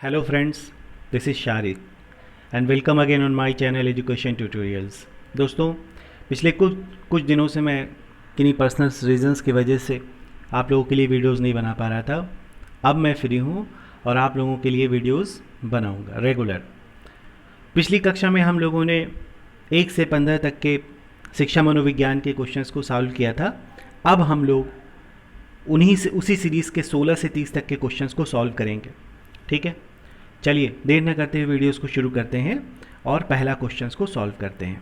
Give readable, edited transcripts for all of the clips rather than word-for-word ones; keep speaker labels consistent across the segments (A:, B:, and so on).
A: Hello friends, this is Sharid and welcome again on my channel Education Tutorials। दोस्तों, पिछले कुछ दिनों से मैं किन्हीं पर्सनल रीजंस की वजह से आप लोगों के लिए वीडियोस नहीं बना पा रहा था। अब मैं फ्री हूँ और आप लोगों के लिए वीडियोस बनाऊँगा रेगुलर। पिछली कक्षा में हम लोगों ने 1 से 15 तक के शिक्षा मनोविज्ञान के क्वेश्चंस को सॉल्व किया था। अब हम लोग उसी सीरीज़ के 16 से 30 तक के क्वेश्चंस को सॉल्व करेंगे। ठीक है, चलिए देर न करते हुए वीडियोस को शुरू करते हैं और पहला क्वेश्चंस को सॉल्व करते हैं।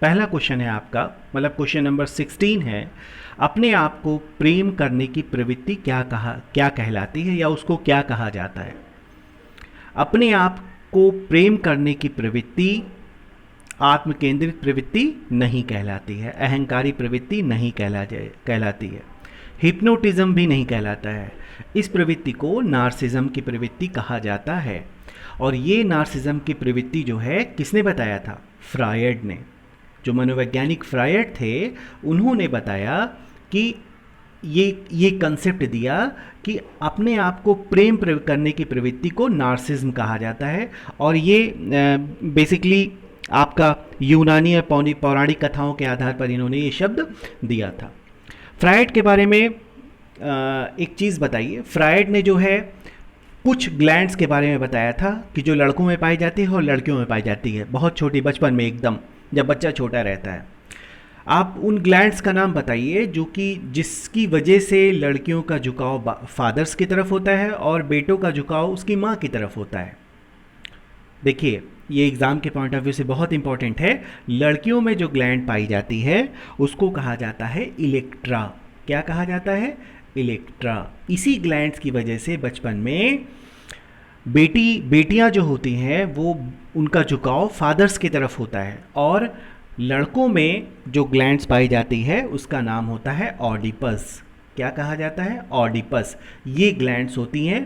A: पहला क्वेश्चन है आपका, मतलब क्वेश्चन नंबर 16 है, अपने आप को प्रेम करने की प्रवृत्ति क्या कहलाती है या उसको क्या कहा जाता है। अपने आप को प्रेम करने की प्रवृत्ति आत्मकेंद्रित प्रवृत्ति नहीं कहलाती है, अहंकारी प्रवृत्ति नहीं कहलाती है, हिप्नोटिज्म भी नहीं कहलाता है। इस प्रवृत्ति को नार्सिज्म की प्रवृत्ति कहा जाता है। और ये नार्सिज्म की प्रवृत्ति जो है किसने बताया था? फ्रायड ने। जो मनोवैज्ञानिक फ्रायड थे उन्होंने बताया कि ये कंसेप्ट दिया कि अपने आप को प्रेम करने की प्रवृत्ति को नार्सिज्म कहा जाता है। और ये बेसिकली आपका यूनानी और पौराणिक कथाओं के आधार पर इन्होंने ये शब्द दिया था। फ्रायड के बारे में एक चीज़ बताइए। फ्रायड ने जो है कुछ ग्लैंड्स के बारे में बताया था कि जो लड़कों में पाई जाती है और लड़कियों में पाई जाती है, बहुत छोटी, बचपन में एकदम जब बच्चा छोटा रहता है। आप उन ग्लैंड्स का नाम बताइए जिसकी वजह से लड़कियों का झुकाव फादर्स की तरफ होता है और बेटों का झुकाव उसकी माँ की तरफ होता है। देखिए, ये एग्ज़ाम के पॉइंट ऑफ व्यू से बहुत इंपॉर्टेंट है। लड़कियों में जो ग्लैंड पाई जाती है उसको कहा जाता है इलेक्ट्रा। क्या कहा जाता है? इलेक्ट्रा। इसी ग्लैंड्स की वजह से बचपन में बेटियां जो होती हैं वो उनका झुकाव फादर्स की तरफ होता है, और लड़कों में जो ग्लैंड्स पाई जाती है उसका नाम होता है ऑडिपस। क्या कहा जाता है? ऑडिपस। ये ग्लैंड्स होती हैं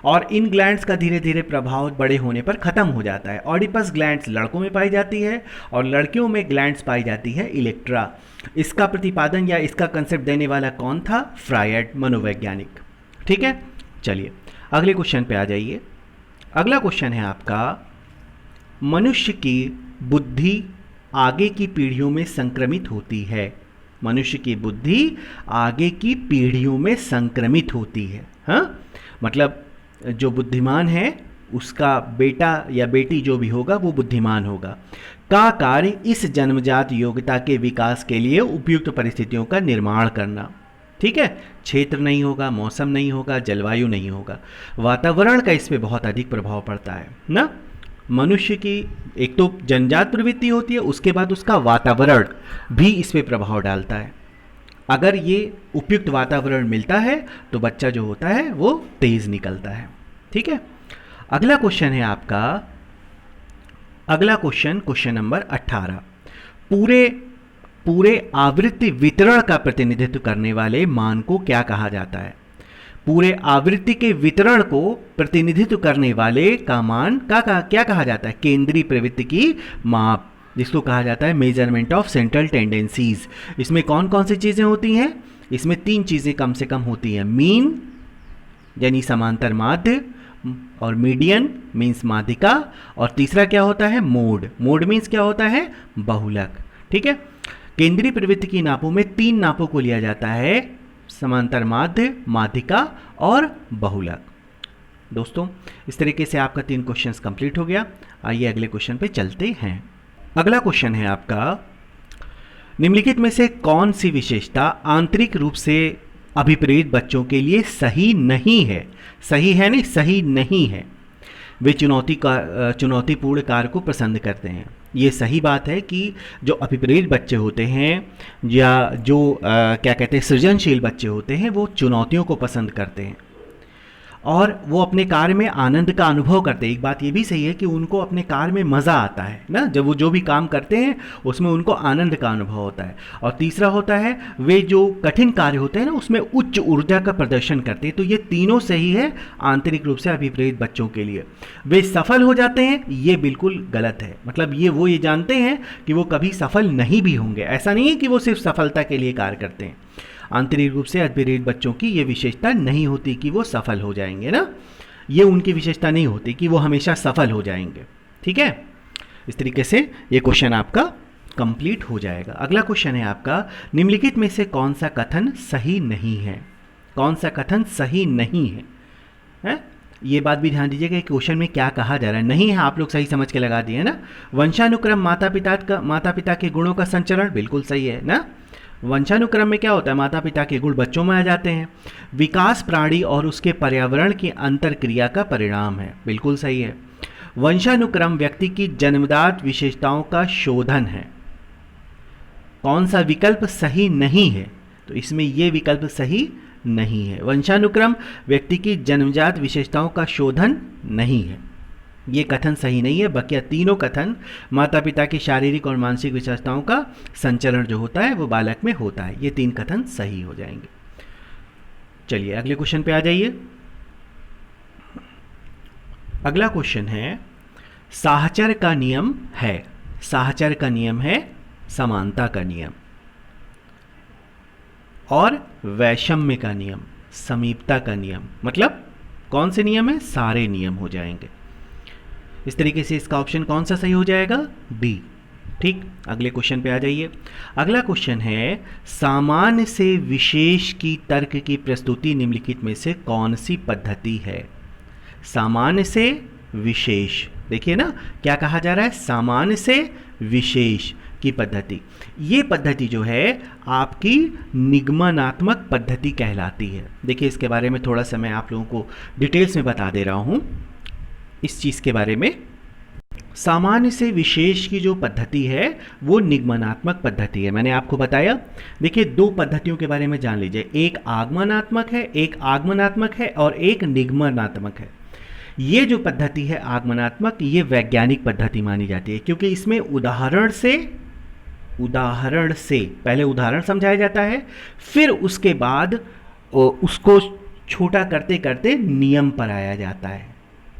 A: और इन ग्लैंड्स का धीरे धीरे प्रभाव बड़े होने पर ख़त्म हो जाता है। ऑडिपस ग्लैंड्स लड़कों में पाई जाती है और लड़कियों में ग्लैंड्स पाई जाती है इलेक्ट्रा। इसका प्रतिपादन या इसका कंसेप्ट देने वाला कौन था? फ्रायड, मनोवैज्ञानिक। ठीक है, चलिए अगले क्वेश्चन पे आ जाइए। अगला क्वेश्चन है आपका, मनुष्य की बुद्धि आगे की पीढ़ियों में संक्रमित होती है। मनुष्य की बुद्धि आगे की पीढ़ियों में संक्रमित होती है। हाँ, मतलब जो बुद्धिमान है उसका बेटा या बेटी जो भी होगा वो बुद्धिमान होगा। का कार्य इस जन्मजात योग्यता के विकास के लिए उपयुक्त परिस्थितियों का निर्माण करना। ठीक है, क्षेत्र नहीं होगा, मौसम नहीं होगा, जलवायु नहीं होगा, वातावरण का इस पे बहुत अधिक प्रभाव पड़ता है ना। मनुष्य की एक तो जन्मजात प्रवृत्ति होती है, उसके बाद उसका वातावरण भी इस पे प्रभाव डालता है। अगर ये उपयुक्त वातावरण मिलता है तो बच्चा जो होता है वो तेज निकलता है। ठीक है, अगला क्वेश्चन है आपका, अगला क्वेश्चन नंबर 18, पूरे आवृत्ति वितरण का प्रतिनिधित्व करने वाले मान को क्या कहा जाता है? पूरे आवृत्ति के वितरण को प्रतिनिधित्व करने वाले का मान क्या कहा जाता है? केंद्रीय प्रवृत्ति की माप, जिसको कहा जाता है मेजरमेंट ऑफ सेंट्रल टेंडेंसीज। इसमें कौन कौन सी चीज़ें होती हैं? इसमें 3 चीज़ें कम से कम होती हैं। मीन यानी समांतर माध्य, और मीडियन मीन्स माध्यिका, और तीसरा क्या होता है? मोड। मोड मीन्स क्या होता है? बहुलक। ठीक है, केंद्रीय प्रवृत्ति की नापों में 3 नापों को लिया जाता है, समांतर माध्य, माध्यिका और बहुलक। दोस्तों, इस तरीके से आपका 3 क्वेश्चंस कंप्लीट हो गया। आइए अगले क्वेश्चन पे चलते हैं। अगला क्वेश्चन है आपका, निम्नलिखित में से कौन सी विशेषता आंतरिक रूप से अभिप्रेत बच्चों के लिए सही नहीं है? सही है नहीं, सही नहीं है। वे चुनौतीपूर्ण कार्य को पसंद करते हैं। ये सही बात है कि जो अभिप्रेत बच्चे होते हैं या जो क्या कहते हैं सृजनशील बच्चे होते हैं वो चुनौतियों को पसंद करते हैं और वो अपने कार्य में आनंद का अनुभव करते हैं। एक बात ये भी सही है कि उनको अपने कार्य में मज़ा आता है ना, जब वो जो भी काम करते हैं उसमें उनको आनंद का अनुभव होता है। और तीसरा होता है वे जो कठिन कार्य होते हैं ना उसमें उच्च ऊर्जा का प्रदर्शन करते हैं। तो ये तीनों सही है आंतरिक रूप से अभिप्रेत बच्चों के लिए। वे सफल हो जाते हैं, ये बिल्कुल गलत है। मतलब ये जानते हैं कि वो कभी सफल नहीं भी होंगे। ऐसा नहीं है कि वो सिर्फ सफलता के लिए कार्य करते हैं। आंतरिक रूप से अभिप्रेत बच्चों की ये विशेषता नहीं होती कि वो सफल हो जाएंगे ना। ये उनकी विशेषता नहीं होती कि वो हमेशा सफल हो जाएंगे। ठीक है, इस तरीके से ये क्वेश्चन आपका कंप्लीट हो जाएगा। अगला क्वेश्चन है आपका, निम्नलिखित में से कौन सा कथन सही नहीं है? कौन सा कथन सही नहीं है? ये बात भी ध्यान दीजिएगा कि क्वेश्चन में क्या कहा जा रहा है। नहीं है आप लोग सही समझ के लगा दिए ना। वंशानुक्रम माता पिता के गुणों का संचरण, बिल्कुल सही है ना। वंशानुक्रम में क्या होता है, माता पिता के गुण बच्चों में आ जाते हैं। विकास प्राणी और उसके पर्यावरण की अंतरक्रिया का परिणाम है, बिल्कुल सही है। वंशानुक्रम व्यक्ति की जन्मजात विशेषताओं का शोधन है। कौन सा विकल्प सही नहीं है? तो इसमें यह विकल्प सही नहीं है। वंशानुक्रम व्यक्ति की जन्मजात विशेषताओं का शोधन नहीं है, ये कथन सही नहीं है। बकिया तीनों कथन माता पिता की शारीरिक और मानसिक विशेषताओं का संचरण जो होता है वो बालक में होता है, ये 3 कथन सही हो जाएंगे। चलिए अगले क्वेश्चन पे आ जाइए। अगला क्वेश्चन है, साहचर्य का नियम है। साहचर्य का नियम है समानता का नियम, और वैषम्य का नियम समीपता का नियम। मतलब कौन से नियम है? सारे नियम हो जाएंगे। इस तरीके से इसका ऑप्शन कौन सा सही हो जाएगा? बी। ठीक, अगले क्वेश्चन पे आ जाइए। अगला क्वेश्चन है, सामान्य से विशेष की तर्क की प्रस्तुति निम्नलिखित में से कौन सी पद्धति है? सामान्य से विशेष, देखिए ना क्या कहा जा रहा है, सामान्य से विशेष की पद्धति। ये पद्धति जो है आपकी निगमनात्मक पद्धति कहलाती है। देखिए इसके बारे में थोड़ा सा मैं आप लोगों को डिटेल्स में बता दे रहा हूँ इस चीज़ के बारे में। सामान्य से विशेष की जो पद्धति है वो निगमनात्मक पद्धति है, मैंने आपको बताया। देखिए 2 पद्धतियों के बारे में जान लीजिए, एक आगमनात्मक है, एक आगमनात्मक है और एक निगमनात्मक है। ये जो पद्धति है आगमनात्मक, ये वैज्ञानिक पद्धति मानी जाती है, क्योंकि इसमें उदाहरण से पहले उदाहरण समझाया जाता है, फिर उसके बाद उसको छोटा करते करते नियम पर आया जाता है।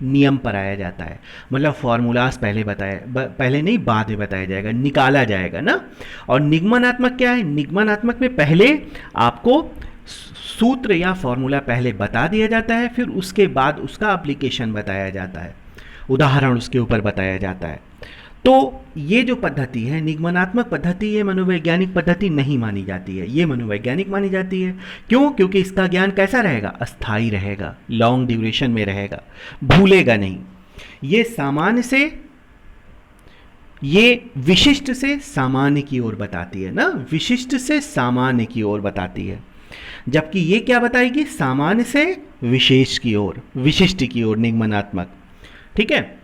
A: नियम पर आया जाता है मतलब फॉर्मूलाज पहले नहीं बाद में बताया जाएगा, निकाला जाएगा ना। और निगमनात्मक क्या है? निगमनात्मक में पहले आपको सूत्र या फॉर्मूला पहले बता दिया जाता है, फिर उसके बाद उसका एप्लीकेशन बताया जाता है, उदाहरण उसके ऊपर बताया जाता है। तो ये जो पद्धति है निगमनात्मक पद्धति, ये मनोवैज्ञानिक पद्धति नहीं मानी जाती है, ये मनोवैज्ञानिक मानी जाती है। क्यों? क्योंकि इसका ज्ञान कैसा रहेगा? अस्थायी रहेगा, लॉन्ग ड्यूरेशन में रहेगा, भूलेगा नहीं। ये सामान्य से, ये विशिष्ट से सामान्य की ओर बताती है ना, विशिष्ट से सामान्य की ओर बताती है, जबकि ये क्या बताएगी? सामान्य से विशेष की ओर, विशिष्ट की ओर, निगमनात्मक। ठीक है,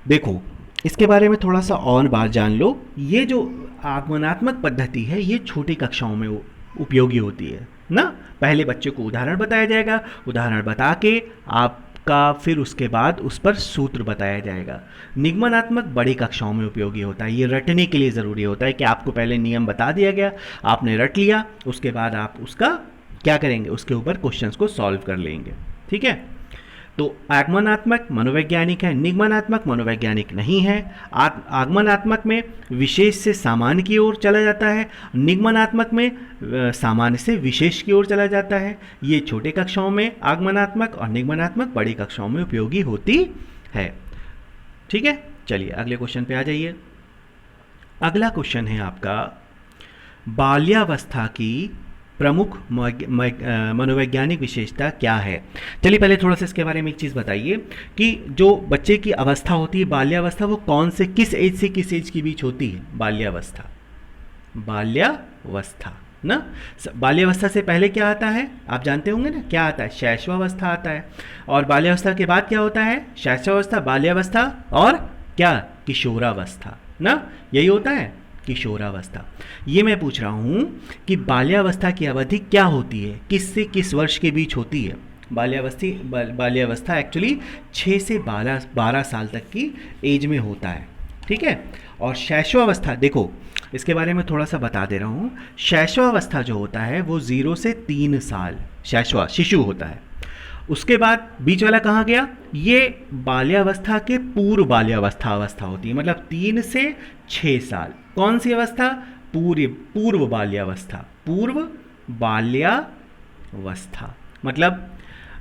A: देखो इसके बारे में थोड़ा सा और बात जान लो। ये जो आगमनात्मक पद्धति है ये छोटी कक्षाओं में उपयोगी होती है ना। पहले बच्चे को उदाहरण बताया जाएगा, उदाहरण बता के आपका फिर उसके बाद उस पर सूत्र बताया जाएगा। निगमनात्मक बड़ी कक्षाओं में उपयोगी होता है, ये रटने के लिए ज़रूरी होता है कि आपको पहले नियम बता दिया गया, आपने रट लिया, उसके बाद आप उसका क्या करेंगे? उसके ऊपर क्वेश्चंस को सॉल्व कर लेंगे। ठीक है, तो आगमनात्मक मनोवैज्ञानिक है, निगमनात्मक मनोवैज्ञानिक नहीं है। आगमनात्मक में विशेष से सामान्य की ओर चला जाता है, निगमनात्मक में सामान्य से विशेष की ओर चला जाता है। ये छोटे कक्षाओं में आगमनात्मक और निगमनात्मक बड़ी कक्षाओं में उपयोगी होती है। ठीक है, चलिए अगले क्वेश्चन पे आ जाइए। अगला क्वेश्चन है आपका, बाल्यावस्था की प्रमुख मनोवैज्ञानिक विशेषता क्या है? चलिए पहले थोड़ा सा इसके बारे में एक चीज़ बताइए कि जो बच्चे की अवस्था होती है बाल्यावस्था, वो कौन से किस एज से किस एज के बीच होती है? बाल्यावस्था, बाल्यावस्था ना, बाल्यावस्था से पहले क्या आता है आप जानते होंगे ना, क्या आता है? शैशवावस्था आता है। और बाल्यावस्था के बाद क्या होता है? शैशवावस्था, बाल्यावस्था और क्या? किशोरावस्था ना, यही होता है किशोरावस्था। ये मैं पूछ रहा हूँ कि बाल्यावस्था की अवधि क्या होती है, किस से किस वर्ष के बीच होती है? बाल्यावस्था एक्चुअली 6 से 12 साल तक की एज में होता है। ठीक है, और शैशवावस्था, देखो इसके बारे में थोड़ा सा बता दे रहा हूँ। शैशवावस्था जो होता है वो 0 से 3 साल शिशु होता है। उसके बाद बीच वाला कहाँ गया? ये बाल्यावस्था के पूर्व बाल्यावस्था होती है, मतलब 3 से 6 साल। कौन सी अवस्था? पूर्व बाल्यावस्था, पूर्व बाल्यावस्था मतलब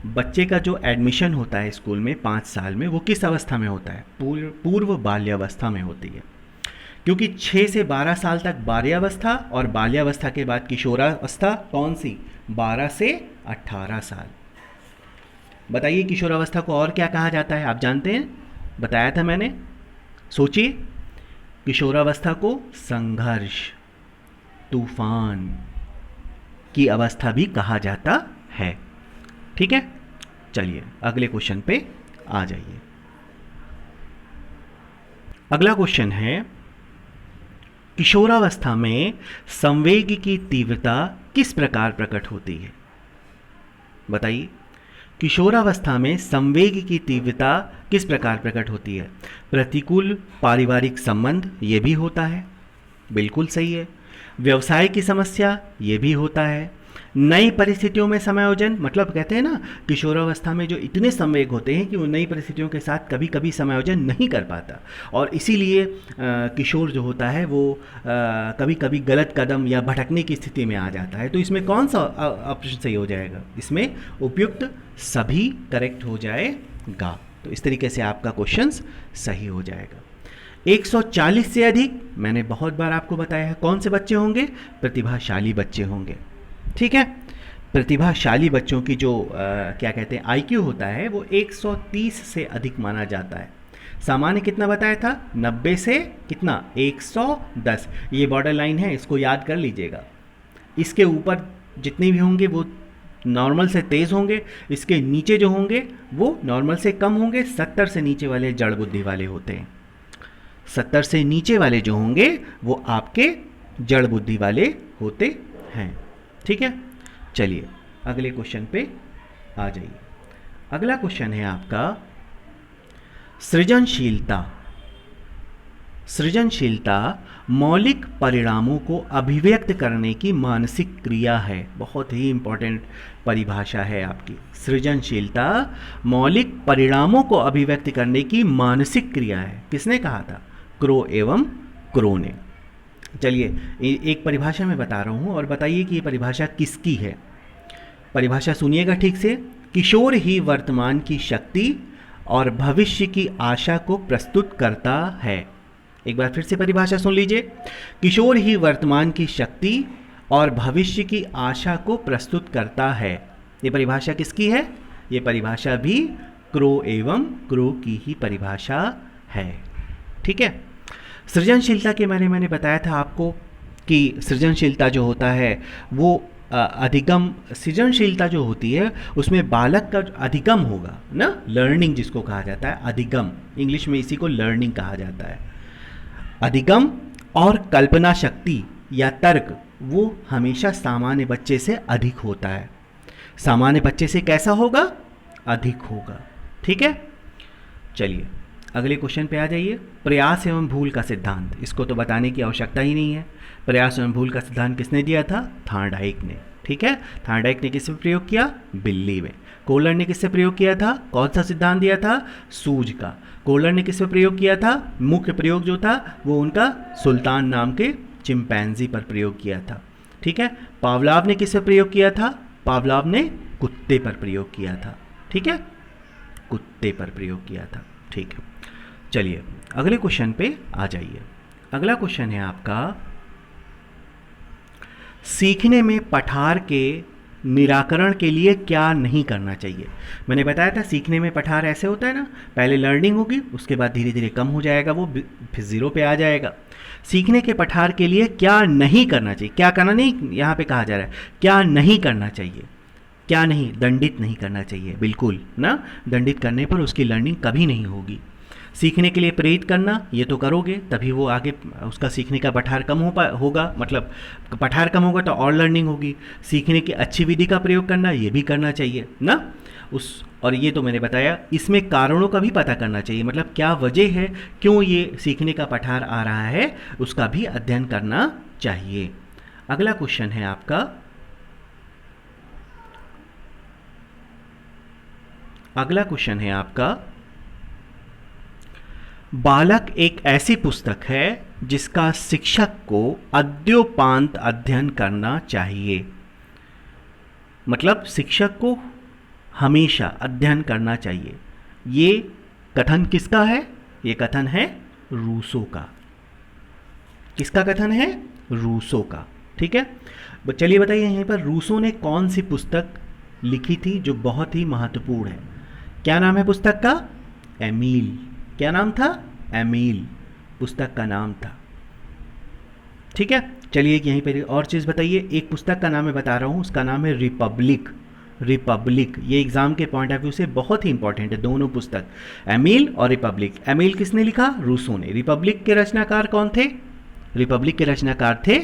A: बच्चे का जो एडमिशन होता है स्कूल में 5 साल में, वो किस अवस्था में होता है? पूर्व बाल्यावस्था में होती है, क्योंकि 6 से 12 साल तक बाल्यावस्था, और बाल्यावस्था के बाद किशोरावस्था कौन सी? 12 से 18 साल। बताइए किशोरावस्था को और क्या कहा जाता है, आप जानते हैं? बताया था मैंने, सोचिए। किशोरावस्था को संघर्ष, तूफान की अवस्था भी कहा जाता है। ठीक है, चलिए अगले क्वेश्चन पे आ जाइए। अगला क्वेश्चन है, किशोरावस्था में संवेग की तीव्रता किस प्रकार प्रकट होती है? बताइए, किशोरावस्था में संवेग की तीव्रता किस प्रकार प्रकट होती है? प्रतिकूल पारिवारिक संबंध, ये भी होता है, बिल्कुल सही है। व्यवसाय की समस्या, ये भी होता है। नई परिस्थितियों में समायोजन, मतलब कहते हैं ना किशोरावस्था में जो इतने संवेग होते हैं कि वो नई परिस्थितियों के साथ कभी कभी समायोजन नहीं कर पाता, और इसीलिए किशोर जो होता है वो कभी कभी गलत कदम या भटकने की स्थिति में आ जाता है। तो इसमें कौन सा ऑप्शन सही हो जाएगा? इसमें उपयुक्त सभी करेक्ट हो जाएगा। तो इस तरीके से आपका क्वेश्चन सही हो जाएगा। 140 से अधिक, मैंने बहुत बार आपको बताया है, कौन से बच्चे होंगे? प्रतिभाशाली बच्चे होंगे। ठीक है, प्रतिभाशाली बच्चों की जो क्या कहते हैं आईक्यू होता है वो 130 से अधिक माना जाता है। सामान्य कितना बताया था? 90 से कितना? 110। ये बॉर्डर लाइन है, इसको याद कर लीजिएगा। इसके ऊपर जितने भी होंगे वो नॉर्मल से तेज़ होंगे, इसके नीचे जो होंगे वो नॉर्मल से कम होंगे। 70 से नीचे वाले जड़ बुद्धि वाले होते हैं। 70 से नीचे वाले जो होंगे वो आपके जड़ बुद्धि वाले होते हैं। ठीक है, चलिए अगले क्वेश्चन पे आ जाइए। अगला क्वेश्चन है आपका सृजनशीलता। सृजनशीलता मौलिक परिणामों को अभिव्यक्त करने की मानसिक क्रिया है। बहुत ही इंपॉर्टेंट परिभाषा है आपकी। सृजनशीलता मौलिक परिणामों को अभिव्यक्त करने की मानसिक क्रिया है। किसने कहा था? क्रो एवं क्रो ने। चलिए एक परिभाषा मैं बता रहा हूँ और बताइए कि ये परिभाषा किसकी है। परिभाषा सुनिएगा ठीक से। किशोर ही वर्तमान की शक्ति और भविष्य की आशा को प्रस्तुत करता है। एक बार फिर से परिभाषा सुन लीजिए। किशोर ही वर्तमान की शक्ति और भविष्य की आशा को प्रस्तुत करता है। ये परिभाषा किसकी है? ये परिभाषा भी क्रो एवं क्रो की ही परिभाषा है। ठीक है, सृजनशीलता के बारे में मैंने बताया था आपको कि सृजनशीलता जो होता है वो अधिगम, सृजनशीलता जो होती है उसमें बालक का अधिगम होगा ना, लर्निंग जिसको कहा जाता है, अधिगम, इंग्लिश में इसी को लर्निंग कहा जाता है। अधिगम और कल्पना शक्ति या तर्क वो हमेशा सामान्य बच्चे से अधिक होता है। सामान्य बच्चे से कैसा होगा? अधिक होगा। ठीक है, चलिए अगले क्वेश्चन पे आ जाइए। प्रयास एवं भूल का सिद्धांत, इसको तो बताने की आवश्यकता ही नहीं है। प्रयास एवं भूल का सिद्धांत किसने दिया था? थार्डाइक ने। ठीक है, थार्डाइक ने किस पे प्रयोग किया? बिल्ली में। कोहलर ने किससे प्रयोग किया था? कौन सा सिद्धांत दिया था? सूझ का। कोहलर ने किस पे प्रयोग किया था? मुख्य प्रयोग जो था वो उनका सुल्तान नाम के चिंपैंजी पर प्रयोग किया था। ठीक है, पावलाव ने किस पे प्रयोग किया था? पावलाव ने कुत्ते पर प्रयोग किया था। ठीक है, कुत्ते पर प्रयोग किया था। ठीक है, चलिए अगले क्वेश्चन पे आ जाइए। अगला क्वेश्चन है आपका सीखने में पठार के निराकरण के लिए क्या नहीं करना चाहिए। मैंने बताया था सीखने में पठार ऐसे होता है ना, पहले लर्निंग होगी, उसके बाद धीरे धीरे कम हो जाएगा, वो फिर जीरो पे आ जाएगा। सीखने के पठार के लिए क्या नहीं करना चाहिए, क्या करना नहीं यहाँ पे कहा जा रहा है, क्या नहीं करना चाहिए। क्या नहीं? दंडित नहीं करना चाहिए, बिल्कुल ना। दंडित करने पर उसकी लर्निंग कभी नहीं होगी। सीखने के लिए प्रेरित करना, ये तो करोगे तभी वो आगे उसका सीखने का पठार कम होगा, मतलब पठार कम होगा तो और लर्निंग होगी। सीखने की अच्छी विधि का प्रयोग करना, ये भी करना चाहिए ना उस, और ये तो मैंने बताया। इसमें कारणों का भी पता करना चाहिए, मतलब क्या वजह है, क्यों ये सीखने का पठार आ रहा है, उसका भी अध्ययन करना चाहिए। अगला क्वेश्चन है आपका बालक एक ऐसी पुस्तक है जिसका शिक्षक को अद्योपांत अध्ययन करना चाहिए। मतलब शिक्षक को हमेशा अध्ययन करना चाहिए। ये कथन किसका है? ये कथन है रूसो का। किसका कथन है? रूसो का। ठीक है, चलिए बताइए यहाँ पर रूसो ने कौन सी पुस्तक लिखी थी जो बहुत ही महत्वपूर्ण है? क्या नाम है पुस्तक का? एमील। क्या नाम था? एमील पुस्तक का नाम था। ठीक है, चलिए यहीं पर और चीज़ बताइए। एक पुस्तक का नाम मैं बता रहा हूँ, उसका नाम है रिपब्लिक। रिपब्लिक, ये एग्जाम के पॉइंट ऑफ व्यू से बहुत ही इंपॉर्टेंट है, दोनों पुस्तक, एमील और रिपब्लिक। एमील किसने लिखा? रूसो ने। रिपब्लिक के रचनाकार कौन थे? रिपब्लिक के रचनाकार थे,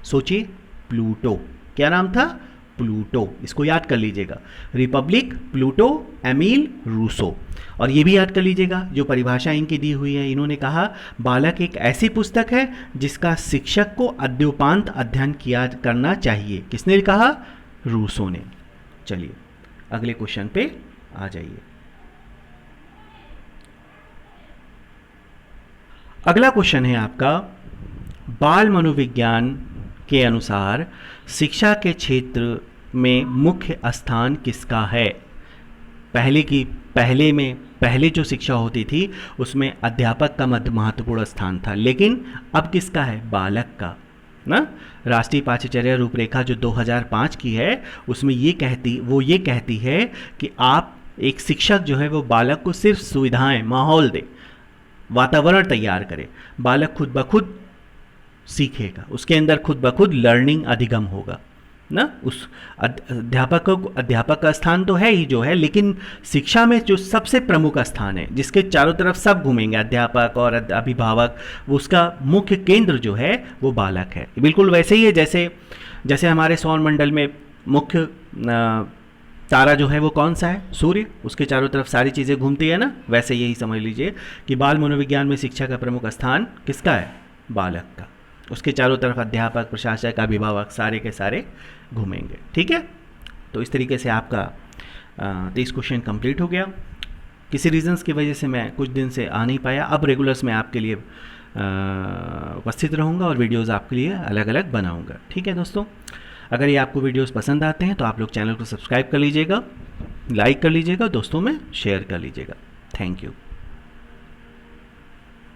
A: सोचिए, प्लूटो। क्या नाम था? प्लूटो। इसको याद कर लीजिएगा, रिपब्लिक, प्लूटो, एमील, रूसो। और ये भी याद कर लीजिएगा, जो परिभाषा इनकी दी हुई है, इन्होंने कहा बालक एक ऐसी पुस्तक है जिसका शिक्षक को अद्योपांत अध्ययन किया करना चाहिए। किसने कहा? रूसो ने। चलिए अगले क्वेश्चन पे आ जाइए। अगला क्वेश्चन है आपका, बाल मनोविज्ञान के अनुसार शिक्षा के क्षेत्र में मुख्य स्थान किसका है? पहले जो शिक्षा होती थी उसमें अध्यापक का महत्वपूर्ण स्थान था, लेकिन अब किसका है? बालक का ना। राष्ट्रीय पाठ्यचर्या रूपरेखा जो 2005 की है उसमें ये कहती है कि आप एक शिक्षक जो है वो बालक को सिर्फ सुविधाएं, माहौल दे, वातावरण तैयार करे, बालक खुद ब खुद सीखेगा, उसके अंदर खुद ब खुद लर्निंग अधिगम होगा ना। उस अध्यापक का स्थान तो है ही जो है, लेकिन शिक्षा में जो सबसे प्रमुख स्थान है, जिसके चारों तरफ सब घूमेंगे, अध्यापक और अभिभावक, उसका मुख्य केंद्र जो है वो बालक है। बिल्कुल वैसे ही है जैसे हमारे सौर मंडल में मुख्य तारा जो है वो कौन सा है? सूर्य। उसके चारों तरफ सारी चीज़ें घूमती है ना। वैसे यही समझ लीजिए कि बाल मनोविज्ञान में शिक्षा का प्रमुख स्थान किसका है? बालक का। उसके चारों तरफ अध्यापक, प्रशासक, अभिभावक सारे के सारे घूमेंगे। ठीक है, तो इस तरीके से आपका 23 क्वेश्चन कंप्लीट हो गया। किसी रीजंस की वजह से मैं कुछ दिन से आ नहीं पाया, अब रेगुलर्स में आपके लिए उपस्थित रहूँगा और वीडियोज़ आपके लिए अलग अलग बनाऊँगा। ठीक है दोस्तों, अगर ये आपको वीडियोज़ पसंद आते हैं तो आप लोग चैनल को सब्सक्राइब कर लीजिएगा, लाइक कर लीजिएगा, दोस्तों में शेयर कर लीजिएगा। Thank you.